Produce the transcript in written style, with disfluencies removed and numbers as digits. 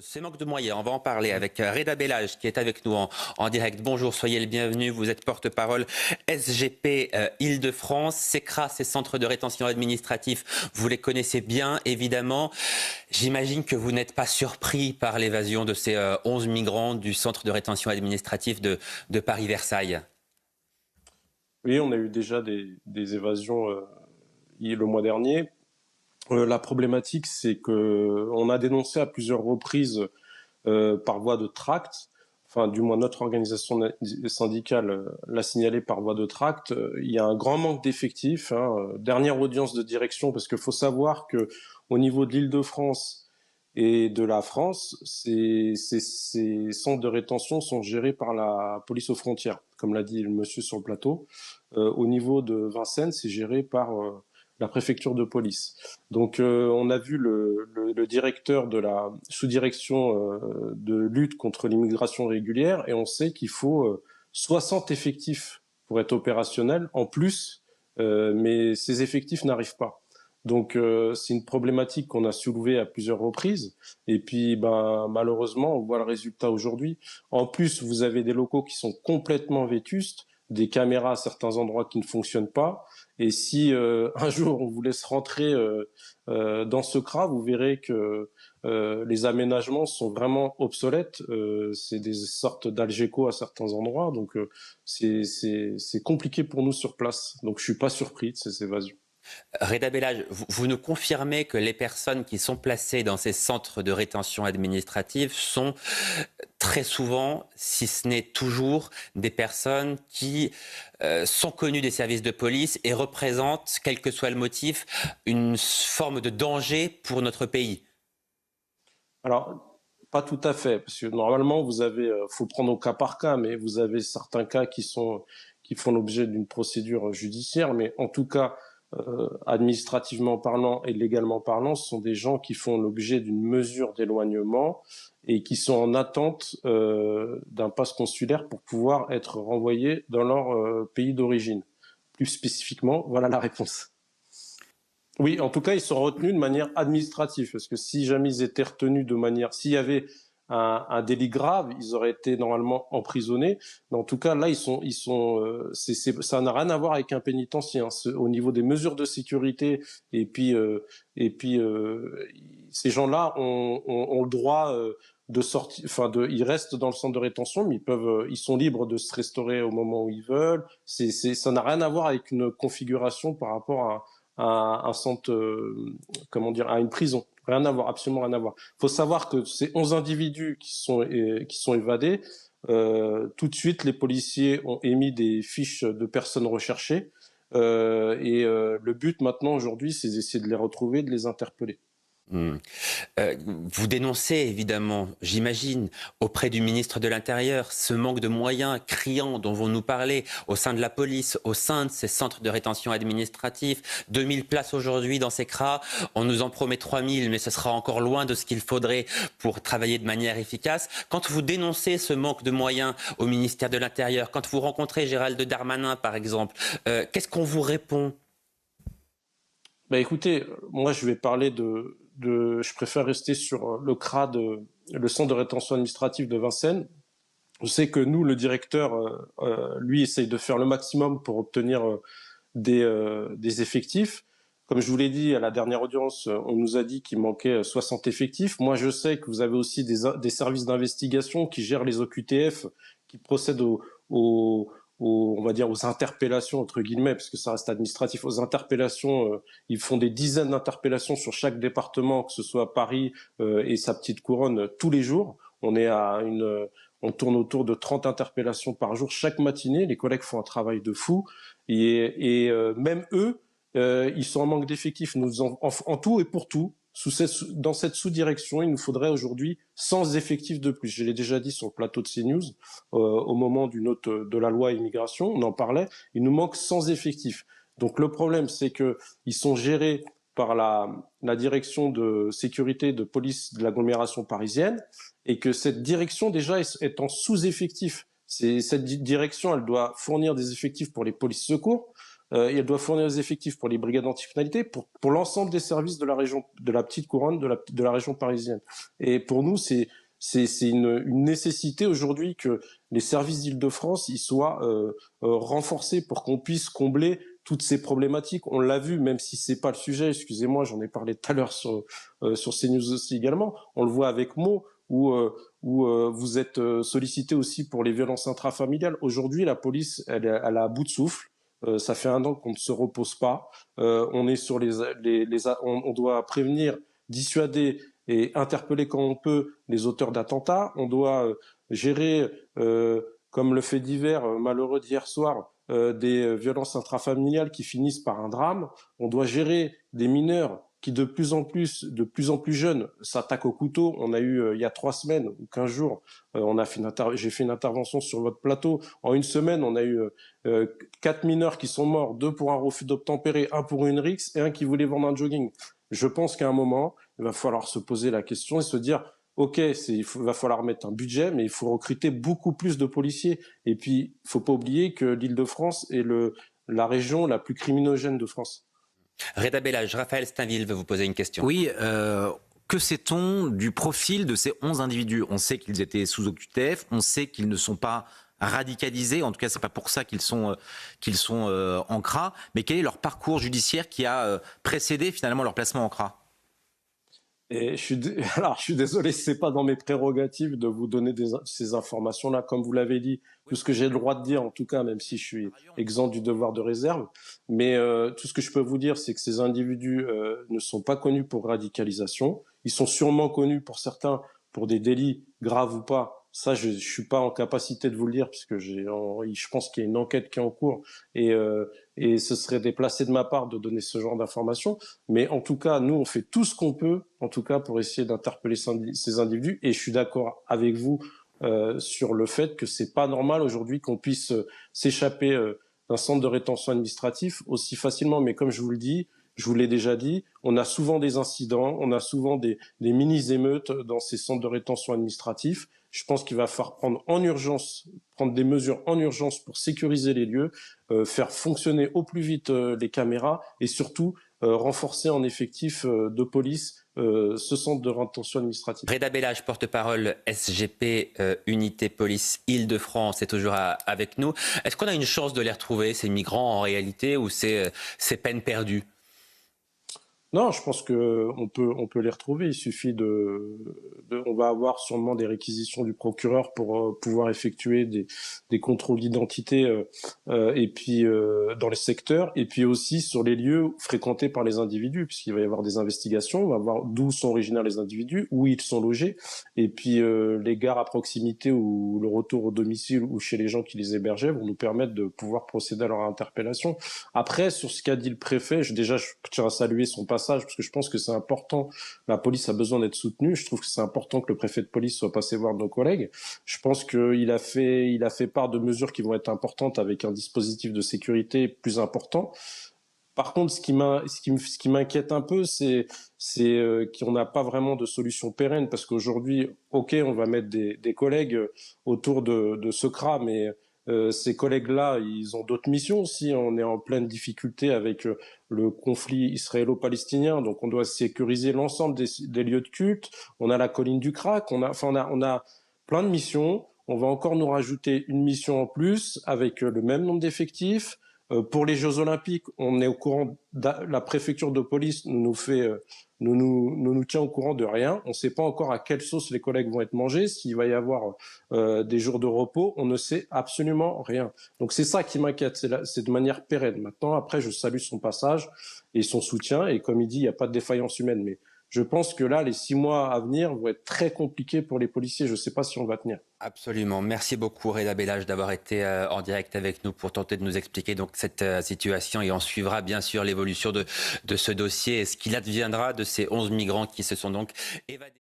Ces manques de moyens, on va en parler avec Reda Bellage qui est avec nous en direct. Bonjour, soyez le bienvenu. Vous êtes porte-parole SGP Île-de-France. CECRA, ces centres de rétention administratif, vous les connaissez bien évidemment. J'imagine que vous n'êtes pas surpris par l'évasion de ces 11 migrants du centre de rétention administratif de Paris-Versailles. Oui, on a eu déjà des évasions le mois dernier. La problématique, c'est que on a dénoncé à plusieurs reprises par voie de tract, enfin du moins notre organisation syndicale l'a signalé par voie de tract. Il y a un grand manque d'effectifs. Dernière audience de direction, parce qu'il faut savoir que au niveau de l'Île-de-France et de la France, ces centres de rétention sont gérés par la police aux frontières, comme l'a dit le monsieur sur le plateau. Au niveau de Vincennes, c'est géré par la préfecture de police. Donc on a vu le directeur de la sous-direction de lutte contre l'immigration régulière et on sait qu'il faut 60 effectifs pour être opérationnel en plus, mais ces effectifs n'arrivent pas. Donc c'est une problématique qu'on a soulevée à plusieurs reprises et puis malheureusement on voit le résultat aujourd'hui. En plus vous avez des locaux qui sont complètement vétustes, des caméras à certains endroits qui ne fonctionnent pas. Et si un jour on vous laisse rentrer dans ce CRA, vous verrez que les aménagements sont vraiment obsolètes. C'est des sortes d'Algeco à certains endroits, donc c'est compliqué pour nous sur place. Donc je suis pas surpris de ces évasions. Reda Bellage, vous nous confirmez que les personnes qui sont placées dans ces centres de rétention administrative sont très souvent, si ce n'est toujours, des personnes qui sont connues des services de police et représentent, quel que soit le motif, une forme de danger pour notre pays. Alors, pas tout à fait, parce que normalement, vous avez, faut prendre au cas par cas, mais vous avez certains cas qui font l'objet d'une procédure judiciaire, mais en tout cas, administrativement parlant et légalement parlant, ce sont des gens qui font l'objet d'une mesure d'éloignement et qui sont en attente d'un passe consulaire pour pouvoir être renvoyés dans leur pays d'origine. Plus spécifiquement, voilà la réponse. Oui, en tout cas, ils sont retenus de manière administrative, parce que si jamais ils étaient retenus de manière, s'il y avait un délit grave, ils auraient été normalement emprisonnés. Mais en tout cas, là, ça n'a rien à voir avec un pénitencier. Au niveau des mesures de sécurité, et puis, ces gens-là ont le droit de sortir, ils restent dans le centre de rétention, mais ils sont libres de se restaurer au moment où ils veulent. Ça n'a rien à voir avec une configuration par rapport à un centre, comment dire, à une prison. Rien à voir, absolument rien à voir. Il faut savoir que ces 11 individus qui sont évadés, tout de suite, les policiers ont émis des fiches de personnes recherchées. Le but maintenant, aujourd'hui, c'est d'essayer de les retrouver, de les interpeller. Hmm. Vous dénoncez évidemment, j'imagine, auprès du ministre de l'Intérieur, ce manque de moyens criant dont vous nous parlez au sein de la police, au sein de ces centres de rétention administratifs. 2000 places aujourd'hui dans ces CRA, on nous en promet 3000, mais ce sera encore loin de ce qu'il faudrait pour travailler de manière efficace. Quand vous dénoncez ce manque de moyens au ministère de l'Intérieur, quand vous rencontrez Gérald Darmanin par exemple, qu'est-ce qu'on vous répond ? Écoutez, moi je vais parler je préfère rester sur le CRA le centre de rétention administrative de Vincennes. Je sais que nous, le directeur, lui, essaye de faire le maximum pour obtenir des effectifs. Comme je vous l'ai dit à la dernière audience, on nous a dit qu'il manquait 60 effectifs. Moi, je sais que vous avez aussi des services d'investigation qui gèrent les OQTF, qui procèdent on va dire aux interpellations entre guillemets, parce que ça reste administratif, aux interpellations. Ils font des dizaines d'interpellations sur chaque département, que ce soit Paris et sa petite couronne, tous les jours. On tourne autour de 30 interpellations par jour chaque matinée. Les collègues font un travail de fou même eux, ils sont en manque d'effectifs. En tout et pour tout, dans cette sous-direction, il nous faudrait aujourd'hui 100 effectifs de plus. Je l'ai déjà dit sur le plateau de CNews, au moment du note de la loi immigration, on en parlait, il nous manque 100 effectifs. Donc le problème, c'est qu'ils sont gérés par la direction de sécurité de police de l'agglomération parisienne et que cette direction déjà est en sous-effectif. Cette direction, elle doit fournir des effectifs pour les polices secours, et elle doit fournir des effectifs pour les brigades anticriminalité, pour l'ensemble des services de la région, de la petite couronne, de la région parisienne. Et pour nous, c'est une nécessité aujourd'hui que les services d'Île-de-France ils soient renforcés pour qu'on puisse combler toutes ces problématiques. On l'a vu, même si c'est pas le sujet, excusez-moi, j'en ai parlé tout à l'heure sur CNews aussi également, on le voit avec Meaux, où vous êtes sollicité aussi pour les violences intrafamiliales. Aujourd'hui, la police, elle est à bout de souffle. Ça fait un an qu'on ne se repose pas. On est sur on doit prévenir, dissuader et interpeller quand on peut les auteurs d'attentats. On doit gérer, comme le fait divers malheureux d'hier soir, des violences intrafamiliales qui finissent par un drame. On doit gérer des mineurs qui de plus en plus jeunes s'attaquent au couteau. On a eu il y a 3 semaines ou 15 jours, j'ai fait une intervention sur votre plateau. En une semaine, on a eu 4 mineurs qui sont morts, 2 pour un refus d'obtempérer, 1 pour une rixe et 1 qui voulait vendre un jogging. Je pense qu'à un moment, il va falloir se poser la question et se dire, ok, va falloir mettre un budget, mais il faut recruter beaucoup plus de policiers. Et puis, il faut pas oublier que l'Île-de-France est la région la plus criminogène de France. Reda Bellage, Raphaël Steinville veut vous poser une question. Oui, que sait-on du profil de ces 11 individus? On sait qu'ils étaient sous OQTF, on sait qu'ils ne sont pas radicalisés, en tout cas c'est pas pour ça qu'ils sont en CRA, mais quel est leur parcours judiciaire qui a précédé finalement leur placement en CRA? Et je suis désolé, c'est pas dans mes prérogatives de vous donner ces informations-là. Comme vous l'avez dit, tout ce que j'ai le droit de dire, en tout cas, même si je suis exempt du devoir de réserve. Mais tout ce que je peux vous dire, c'est que ces individus ne sont pas connus pour radicalisation. Ils sont sûrement connus pour certains pour des délits graves ou pas. Ça, je suis pas en capacité de vous le dire, puisque je pense qu'il y a une enquête qui est en cours et ce serait déplacé de ma part de donner ce genre d'informations. Mais en tout cas, nous, on fait tout ce qu'on peut, en tout cas, pour essayer d'interpeller ces individus. Et je suis d'accord avec vous sur le fait que c'est pas normal aujourd'hui qu'on puisse s'échapper d'un centre de rétention administratif aussi facilement. Mais comme je vous le dis, je vous l'ai déjà dit, on a souvent des incidents, on a souvent des mini-émeutes dans ces centres de rétention administratifs. Je pense qu'il va falloir prendre des mesures en urgence pour sécuriser les lieux, faire fonctionner au plus vite les caméras et surtout renforcer en effectif de police ce centre de rétention administrative. Reda Bellage, porte-parole SGP Unité Police Île-de-France, est toujours avec nous. Est-ce qu'on a une chance de les retrouver, ces migrants, en réalité, ou c'est peine perdue? Non, je pense que on peut les retrouver. Il suffit on va avoir sûrement des réquisitions du procureur pour pouvoir effectuer des contrôles d'identité et puis dans les secteurs et puis aussi sur les lieux fréquentés par les individus, puisqu'il va y avoir des investigations, on va voir d'où sont originaires les individus, où ils sont logés, et puis les gares à proximité ou le retour au domicile ou chez les gens qui les hébergeaient vont nous permettre de pouvoir procéder à leur interpellation. Après, sur ce qu'a dit le préfet, je tiens à saluer son passage parce que je pense que c'est important. La police a besoin d'être soutenue. Je trouve que c'est important que le préfet de police soit passé voir nos collègues. Je pense qu'il a fait part de mesures qui vont être importantes avec un dispositif de sécurité plus important. Par contre, ce qui m'inquiète un peu, c'est qu'on n'a pas vraiment de solution pérenne parce qu'aujourd'hui, ok, on va mettre des collègues autour de ce CRA, mais ces collègues-là, ils ont d'autres missions aussi. On est en pleine difficulté avec le conflit israélo-palestinien, donc on doit sécuriser l'ensemble des lieux de culte. On a la colline du Crac, on a plein de missions. On va encore nous rajouter une mission en plus avec le même nombre d'effectifs. Pour les Jeux Olympiques, on est au courant. La préfecture de police nous tient au courant de rien. On ne sait pas encore à quelle sauce les collègues vont être mangés, s'il va y avoir des jours de repos. On ne sait absolument rien. Donc c'est ça qui m'inquiète. C'est de manière pérenne. Maintenant, après, je salue son passage et son soutien. Et comme il dit, il n'y a pas de défaillance humaine. Mais je pense que là, les 6 mois à venir vont être très compliqués pour les policiers. Je ne sais pas si on va tenir. Absolument. Merci beaucoup, Reda Bellage, d'avoir été en direct avec nous pour tenter de nous expliquer donc cette situation. Et on suivra bien sûr l'évolution de ce dossier et ce qu'il adviendra de ces 11 migrants qui se sont donc évadés.